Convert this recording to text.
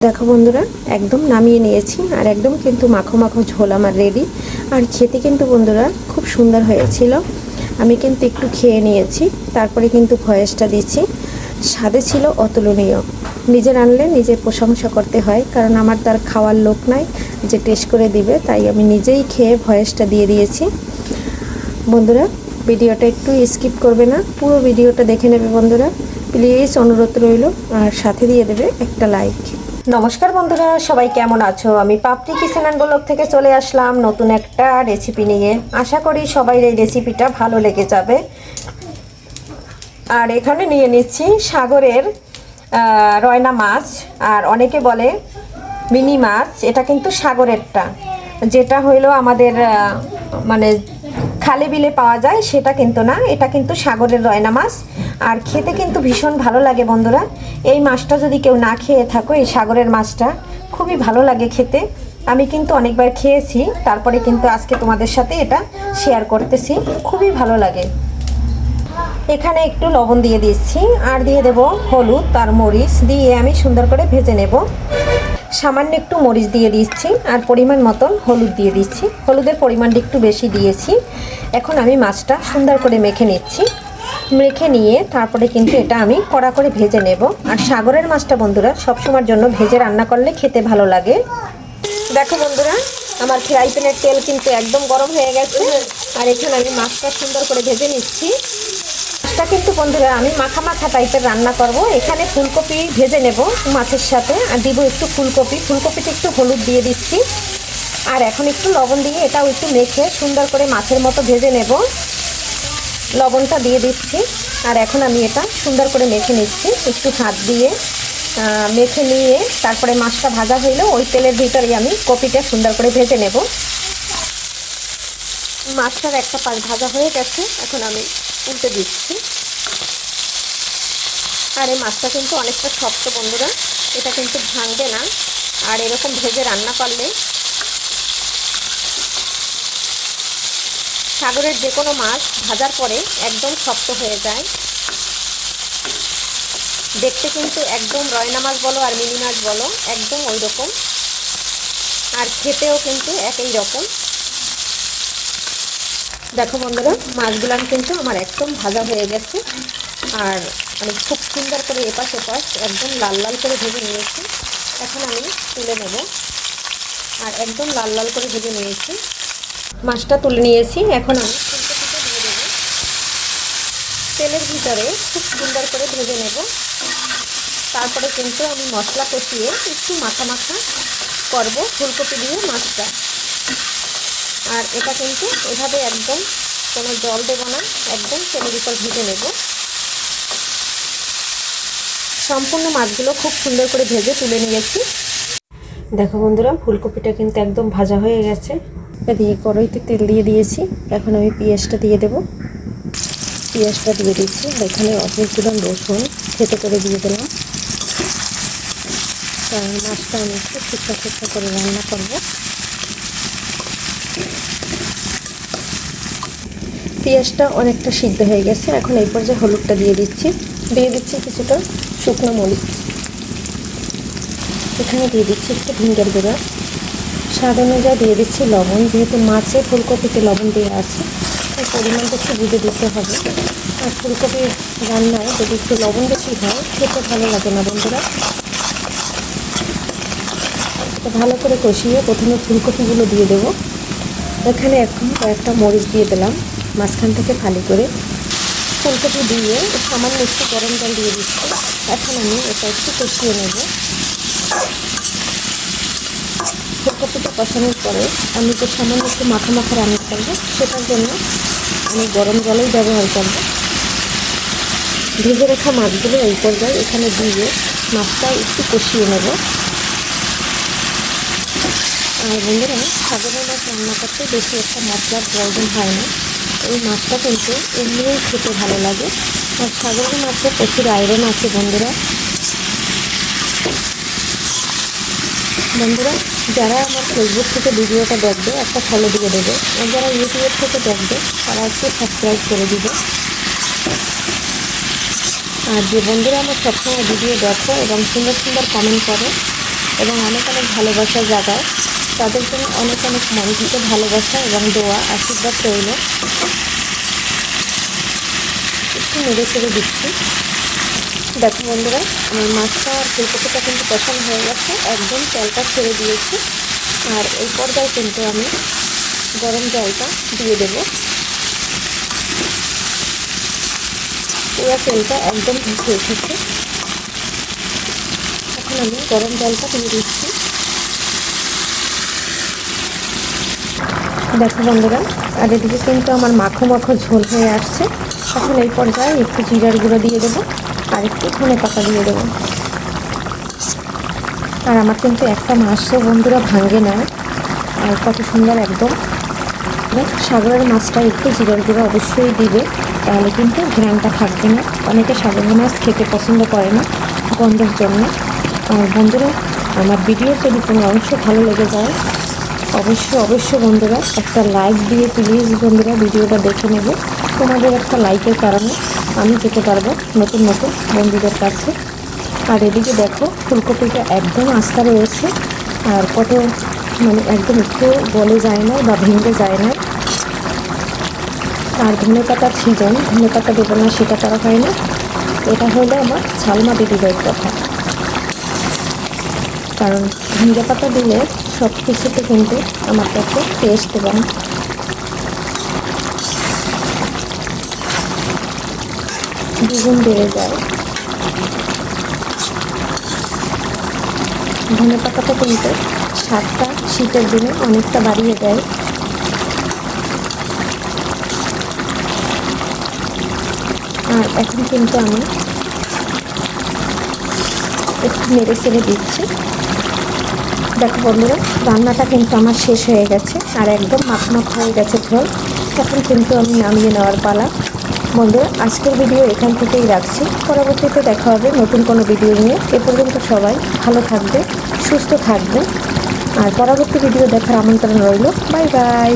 দেখো বন্ধুরা, একদম নামিয়ে নিয়েছি আর একদম কিন্তু মাখো মাখো ঝোল আমার রেডি। আর খেতে কিন্তু বন্ধুরা খুব সুন্দর হয়েছিল। আমি কিন্তু একটু খেয়ে নিয়েছি, তারপরে কিন্তু ভয়েসটা দিচ্ছি। স্বাদে ছিল অতুলনীয়। নিজে রান্নলে নিজের প্রশংসা করতে হয়, কারণ আমার তার খাওয়ার লোক নাই যে টেস্ট করে দিবে, তাই আমি নিজেই খেয়ে ভয়েসটা দিয়ে দিয়েছি। বন্ধুরা, ভিডিওটা একটু স্কিপ করবে না, পুরো ভিডিওটা দেখে নেবে বন্ধুরা, প্লিজ অনুরোধ রইল। আর সাথে দিয়ে দেবে একটা লাইক। নমস্কার বন্ধুরা, সবাই কেমন আছো? আমি পাপড়ি কিচেন অ্যান্ড ব্লগ থেকে চলে আসলাম নতুন একটা রেসিপি নিয়ে। আশা করি সবাই এই রেসিপিটা ভালো লেগে যাবে। আর এখানে নিয়ে নিচ্ছি সাগরের রয়না মাছ, আর অনেকে বলে মিনি মাছ। এটা কিন্তু সাগরেরটা, যেটা হইলো আমাদের মানে খালে বিলে পাওয়া যায় সেটা কিন্তু না, এটা কিন্তু সাগরের রয়না মাছ। আর খেতে কিন্তু ভীষণ ভালো লাগে বন্ধুরা। এই মাছটা যদি কেউ না খেয়ে থাকো, এই সাগরের মাছটা খুবই ভালো লাগে খেতে। আমি কিন্তু অনেকবার খেয়েছি, তারপরে কিন্তু আজকে তোমাদের সাথে এটা শেয়ার করতেছি। খুবই ভালো লাগে। এখানে একটু লবণ দিয়ে দিচ্ছি, আর দিয়ে দেব হলুদ আর মরিচ দিয়ে আমি সুন্দর করে ভেজে নেব। সামান্য একটু মরিচ দিয়ে দিচ্ছি, আর পরিমাণ মতন হলুদ দিয়ে দিচ্ছি। হলুদের পরিমাণটা একটু বেশি দিয়েছি। এখন আমি মাছটা সুন্দর করে মেখে নিচ্ছি। মেখে নিয়ে তারপরে কিন্তু এটা আমি কড়া করে ভেজে নেব। আর সাগরের মাছটা বন্ধুরা সবসময়ের জন্য ভেজে রান্না করলে খেতে ভালো লাগে। দেখো বন্ধুরা, আমার ফ্রাই প্যানের তেল কিন্তু একদম গরম হয়ে গেছে। আর এখানে আমি মাছটা সুন্দর করে ভেজে নিচ্ছি। মাছটা কিন্তু বন্ধুরা আমি মাখা মাখা টাইপের রান্না করব। এখানে ফুলকপি ভেজে নেব মাছের সাথে, আর দিব একটু ফুলকপিটা একটু হলুদ দিয়ে দিচ্ছি। আর এখন একটু লবণ দিয়ে এটাও একটু মেখে সুন্দর করে মাছের মতো ভেজে নেব। লবণটা দিয়ে দিচ্ছি, আর এখন আমি এটা সুন্দর করে মেখে নিচ্ছি একটু হাত দিয়ে। মেখে নিয়ে তারপরে মাছটা ভাজা হইলে ওই তেলের ভিতরেই আমি কপিটা সুন্দর করে ভেজে নেব। মাছটার একটা পাশ ভাজা হয়ে গেছে, এখন আমি উল্টে দিচ্ছি। আর এই মাছটা কিন্তু অনেকটা শক্ত বন্ধুরা, এটা কিন্তু ভাঙবে না। আর এরকম ভেজে রান্না করলে সাগরের যে কোনো মাছ ভাজার পরে একদম শক্ত হয়ে যায়। দেখতে কিন্তু একদম রয়না মাছ বলো আর মিনি মাছ বলো একদম ওই রকম, আর খেতেও কিন্তু একই রকম। দেখো বন্ধুরা, মাছগুলো কিন্তু আমার একদম ভাজা হয়ে গেছে। আর আমি খুব সুন্দর করে এপাশ ওপাশ একদম লাল লাল করে ভেজে নিয়েছি। এখন আমি তুলে নেব। আর একদম লাল লাল করে ভেজে নিয়েছি। মাছটা তুলে নিয়েছি, এখন আমি ফুলকপিটা দিয়ে দেবো তেলের ভিতরে, খুব সুন্দর করে ভেজে নেব। তারপরে কিন্তু আমি মশলা কষিয়ে একটু মাখা মাখা করব ফুলকপি দিয়ে মাছটা। আর এটা কিন্তু এভাবে একদম কোনো জল দেব না, একদম তেলের উপর ভেজে নেব। সম্পূর্ণ মাছগুলো খুব সুন্দর করে ভেজে তুলে নিয়েছি। দেখো বন্ধুরা, ফুলকপিটা কিন্তু একদম ভাজা হয়ে গেছে। দিয়ে কড়াইতে তেল দিয়ে দিয়েছি। এখন আমি পেঁয়াজটা দিয়ে দেব। পেঁয়াজটা দিয়ে দিচ্ছি, আর এখানে অনেকগুলো রসুন থেতো করে দিয়ে দিলাম। কারণ মাছটা আমি একটু শুকনো শুকনো করে রান্না করব। পেঁয়াজটা অনেকটা সিদ্ধ হয়ে গেছে। এখন এই পর্যায়ে হলুদটা দিয়ে দিচ্ছি কিছুটা শুকনো মরিচ। এখানে দিয়ে দিচ্ছি একটু ভিনেগার গুঁড়া। স্বাদ অনুযায়ী দিয়ে দিচ্ছি লবণ। যেহেতু মাছে ফুলকপিতে লবণ দেওয়া আছে, তাই পরিমাণটা একটু বুঝে দিতে হবে। আর ফুলকপি রান্নায় যদি একটু লবণ বেশি হয় খেতে ভালো লাগে না বন্ধুরা। ভালো করে কষিয়ে প্রথমে ফুলকপিগুলো দিয়ে দেব। এখানে এখন কয়েকটা মরিচ দিয়ে দিলাম মাঝখান থেকে ফালি করে। ফুলকপি দিয়ে সামান্য একটু গরম জল দিয়ে দিচ্ছি। এখন আমি এটা একটু কষিয়ে নেব। ফুলকপিটা কষানোর পরে আমি যে সামান্য একটু মাখা মাখা রান্না করবো, সেটার জন্য আমি গরম জলেই ব্যবহার করব। ভেজে রাখা মাছগুলো এই পর্যায়ে এখানে দিয়ে মাছটা একটু কষিয়ে নেব। আর বন্ধুরা, সাগরের মাছ রান্না করতে বেশি একটা মশলার প্রয়োজন হয় না। এই মাছটা কিন্তু এমনিই খেতে ভালো লাগে। আর সাগরের মাছে প্রচুর আয়রন আছে বন্ধুরা। যারা আমার ফেসবুক থেকে ভিডিওটা দেখবে একটা ফলো দিয়ে দেবে, আর যারা ইউটিউব থেকে দেখবে তারা একটু সাবস্ক্রাইব করে দিবে। আর যে বন্ধুরা আমার সবসময় ভিডিও দেখো এবং সুন্দর সুন্দর কমেন্ট করো, এবং অনেক অনেক ভালোবাসা জাগায়। তাদের জন্য অনেক অনেক মন থেকে ভালোবাসা এবং দোয়া আশীর্বাদ রইল। একটু নেড়ে চেড়ে দিচ্ছি। দেখো বন্ধুরা, আমার মাছটা আর ফুলকপিটা কিন্তু পছন্দ হয়ে গেছে, একদম তেলটা ছেড়ে দিয়েছি। আর এই পর্যায়ে কিন্তু আমি গরম জলটা দিয়ে দেব। পুরো তেলটা একদম ভেসে উঠেছে। এখন আমি গরম জলটা দিয়ে দিচ্ছি। দেখো বন্ধুরা, আর এদিকে কিন্তু আমার মাখো মাখো ঝোল হয়ে আসছে। এখন এই পর্যায়ে একটু জিরার গুঁড়ো দিয়ে দেবো আর একটু ধনেপাতা দিয়ে দেবো। আর আমার কিন্তু একটা মাছও বন্ধুরা ভাঙে না, আর কত সুন্দর একদম। সাগরের মাছটা একটু জিরার গুঁড়ো অবশ্যই দিবে, তাহলে কিন্তু ঘ্রাণটা থাকবে না। অনেকে সাগরের মাছ খেতে পছন্দ করে না গন্ধের জন্য। আর বন্ধুরা, আমার ভিডিও যদি কোনো অংশ ভালো লেগে যায়, অবশ্যই বন্ধুরা একটা লাইক দিয়ে প্লিজ বন্ধুরা ভিডিওটা দেখে নেবে। তোমাদের একটা লাইকের কারণে আমি যেতে পারবো নতুন নতুন বন্ধুদের কাছে। আর এদিকে দেখো, ফুলকপিটা একদম আস্তা রয়েছে, আর কত মানে একদম একটু গলে যায় না বা ভেঙে যায় না। আর ধনেপাতার সিজন, ধনেপাতা দেবো না সেটা করা হয় না। এটা হলো আমার ঝালমা দিদিদের কথা, কারণ ধনে পাতা দিলে সব কিছুতে কিন্তু আমার কাছে টেস্ট এবং দ্বিগুণ বেড়ে যায়। ধনে পাতাটা কিন্তু স্বাদটা শীতের দিনে অনেকটা বাড়িয়ে দেয়। আর এখন কিন্তু আমি একটু নেড়ে চেড়ে দিচ্ছি। দেখো বন্ধুরা, রান্নাটা কিন্তু আমার শেষ হয়ে গেছে, আর একদম মাখমাখ হয়ে গেছে ঝোল। এখন কিন্তু আমি নামিয়ে নেওয়ার পালা। বন্ধুরা, আজকের ভিডিও এখান থেকেই রাখছি। পরবর্তীতে দেখা হবে নতুন কোনো ভিডিও নিয়ে। এ পর্যন্ত সবাই ভালো থাকবে, সুস্থ থাকবে, আর পরবর্তী ভিডিও দেখার আমন্ত্রণ রইল। Bye bye.